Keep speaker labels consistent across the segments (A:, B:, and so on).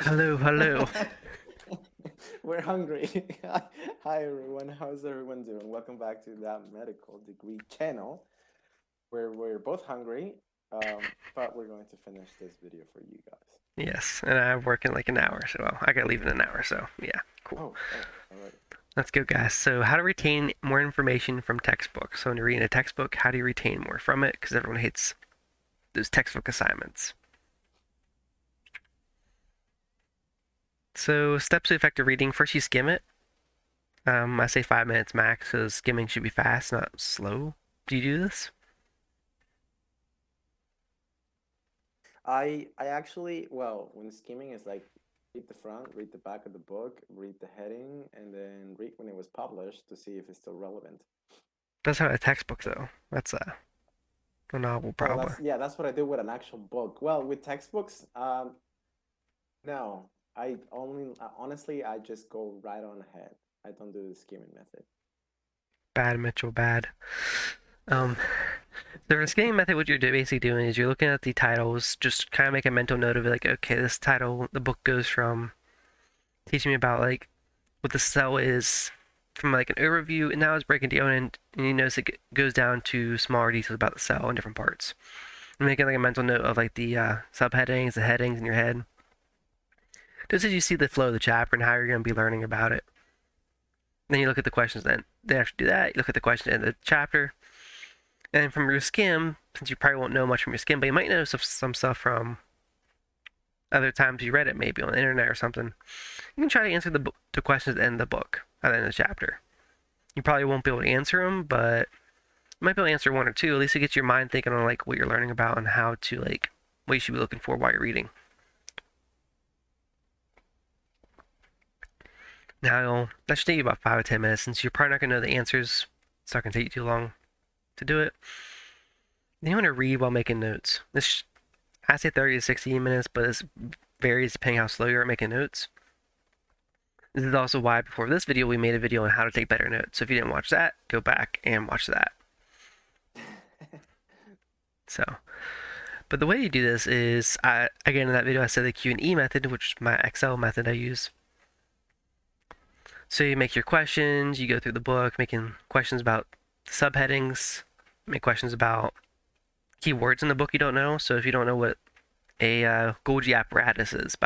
A: Hello, hello.
B: We're hungry. Hi everyone, how's everyone doing? Welcome back to that medical degree channel where we're both hungry, but we're going to finish this video for you guys.
A: Yes, and I work in like an hour, so I gotta leave in an hour, so yeah, cool.
B: All right.
A: Let's go, guys. So, how to retain more information from textbooks. So, when you're reading a textbook, how do you retain more from it? Because everyone hates those textbook assignments. So, steps to effective reading. First, you skim it. I say 5 minutes max, so skimming should be fast, not slow. Do you do this?
B: I actually, well, when skimming is like read the front, read the back of the book, read the heading, and then read when it was published to see if it's still relevant.
A: That's not a textbook, though. That's a novel,
B: Oh,
A: probably.
B: that's what I do with an actual book. Well, with textbooks, no, honestly, I just go right on ahead. I don't do the skimming method.
A: Bad, Mitchell, bad. Um, the scanning method, what you're basically doing is you're looking at the titles, just kind of make a mental note of it, like, okay, this title, the book goes from teaching me about like what the cell is from like an overview, and now it's breaking down, and you notice it goes down to smaller details about the cell and different parts. And making like a mental note of like the subheadings, the headings in your head, just as you see the flow of the chapter and how you're going to be learning about it. Then you look at the questions. Then after you do that, you look at the questions in the chapter, and from your skim, since you probably won't know much from your skim, but you might know some stuff from other times you read it, maybe on the internet or something. You can try to answer the questions in the book at the end of the chapter. You probably won't be able to answer them, but you might be able to answer one or two. At least it gets your mind thinking on like what you're learning about and how to like what you should be looking for while you're reading. Now that should take you about 5 or 10 minutes, since you're probably not gonna know the answers. It's not gonna take you too long to do it. Then you want to read while making notes. I say 30 to 60 minutes, but this varies depending how slow you're at making notes. This is also why before this video we made a video on how to take better notes. So if you didn't watch that, go back and watch that. So, but the way you do this is, again in that video I said the Q&E method, which is my Excel method I use. So you make your questions, you go through the book, making questions about subheadings, make questions about keywords in the book you don't know. So if you don't know what a Golgi apparatus is,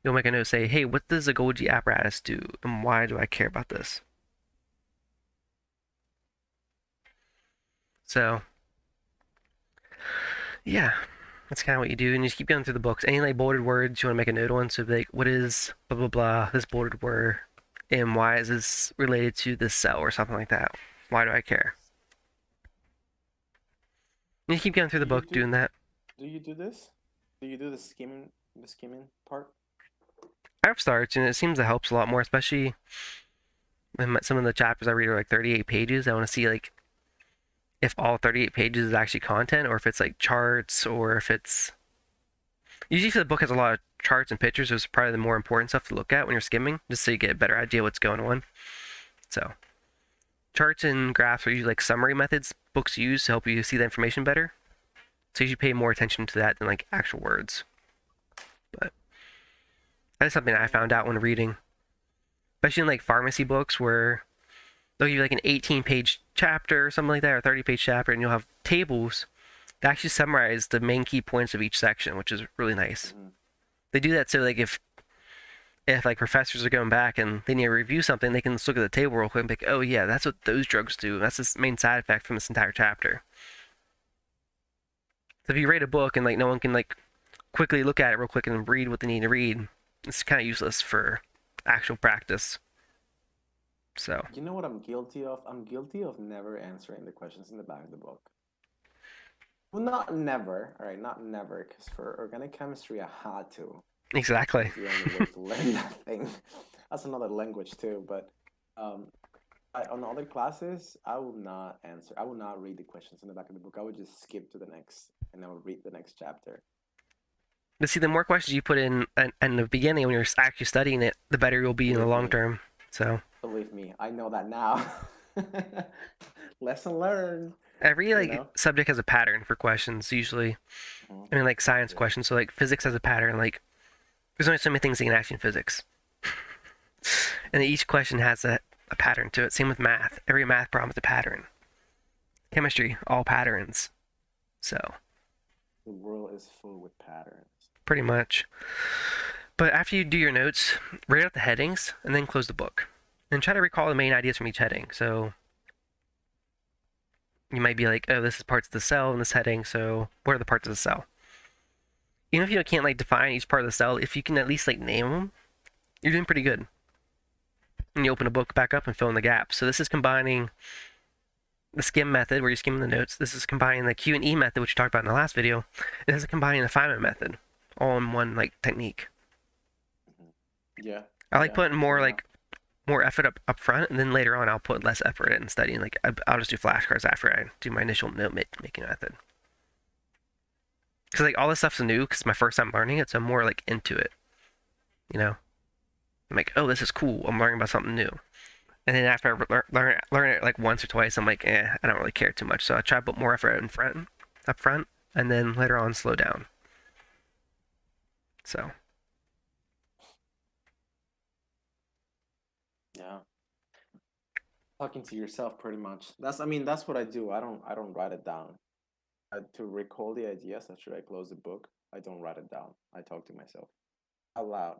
A: you'll make a note say, hey, what does a Golgi apparatus do, and why do I care about this? So yeah, that's kind of what you do, and you just keep going through the books. Any like bolded words you want to make a note on. So like, what is blah blah blah this bolded word, and why is this related to this cell or something like that? Why do I care? And you keep going through
B: Do
A: the
B: you
A: book
B: do
A: doing that.
B: do you do this? Do you do the skimming part?
A: I have starts, and it seems it helps a lot more, especially when some of the chapters I read are like 38 pages. I want to see like if all 38 pages is actually content, or if it's like charts, or if it's usually if the book has a lot of charts and pictures, it's probably the more important stuff to look at when you're skimming, just so you get a better idea what's going on. So charts and graphs are usually like summary methods books use to help you see the information better. So you should pay more attention to that than like actual words. But that's something I found out when reading, especially in like pharmacy books where they'll give you like an 18-page chapter or something like that, or 30-page chapter, and you'll have tables that actually summarize the main key points of each section, which is really nice.
B: Mm-hmm.
A: They do that so like if like professors are going back and they need to review something, they can just look at the table real quick and be like, oh yeah, that's what those drugs do. That's the main side effect from this entire chapter. So if you read a book and like no one can like quickly look at it real quick and read what they need to read, it's kind of useless for actual practice. So
B: You know what I'm guilty of? I'm guilty of never answering the questions in the back of the book. Well, not never, all right, not never, because for organic chemistry, I had to. It
A: exactly.
B: was the only way to learn that thing. That's another language too, but um, on other classes, I will not answer. I will not read the questions in the back of the book. I would just skip to the next, and I would read the next chapter.
A: But see, the more questions you put in the beginning when you're actually studying it, the better you'll be in the
B: Believe
A: long
B: me,
A: term. So
B: believe me, I know that now. Lesson learned.
A: Every
B: you
A: like
B: know?
A: subject has a pattern for questions usually.
B: Mhm.
A: I mean, like science
B: Yeah.
A: questions. So like physics has a pattern. Like there's only so many things you can ask in physics, and each question has a pattern to it. Same with math. Every math problem has a pattern. Chemistry, all patterns. So
B: The world is full with patterns.
A: pretty much. But after you do your notes, write out the headings and then close the book. And try to recall the main ideas from each heading. So you might be like, oh, this is parts of the cell in this heading, so what are the parts of the cell? Even if you can't like define each part of the cell, if you can at least like name them, you're doing pretty good. And you open a book back up and fill in the gaps. So this is combining the skim method where you're skimming the notes. This is combining the Q&E method, which we talked about in the last video. This is combining the Feynman method, all in one like technique.
B: Mhm. Yeah,
A: I like
B: yeah,
A: putting
B: fair
A: more
B: enough.
A: like more effort up front, and then later on I'll put less effort in studying. Like I'll just do flashcards after I do my initial note making method. Because like all this stuff's new because it's my first time learning it, so I'm more like into it. You know, I'm like, oh, this is cool. I'm learning about something new. And then after I learn it like once or twice, I'm like, I don't really care too much. So I try to put more effort up front, and then later on slow down. So
B: Yeah. Talking to yourself pretty much. That's I mean, that's what I do. I don't write it down. To recall the ideas after I close the book, I don't write it down. I talk to myself out loud.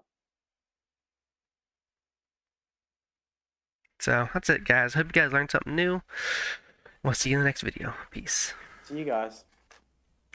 A: so that's it, guys. Hope you guys learned something new. We'll see you in the next video. Peace.
B: See you guys.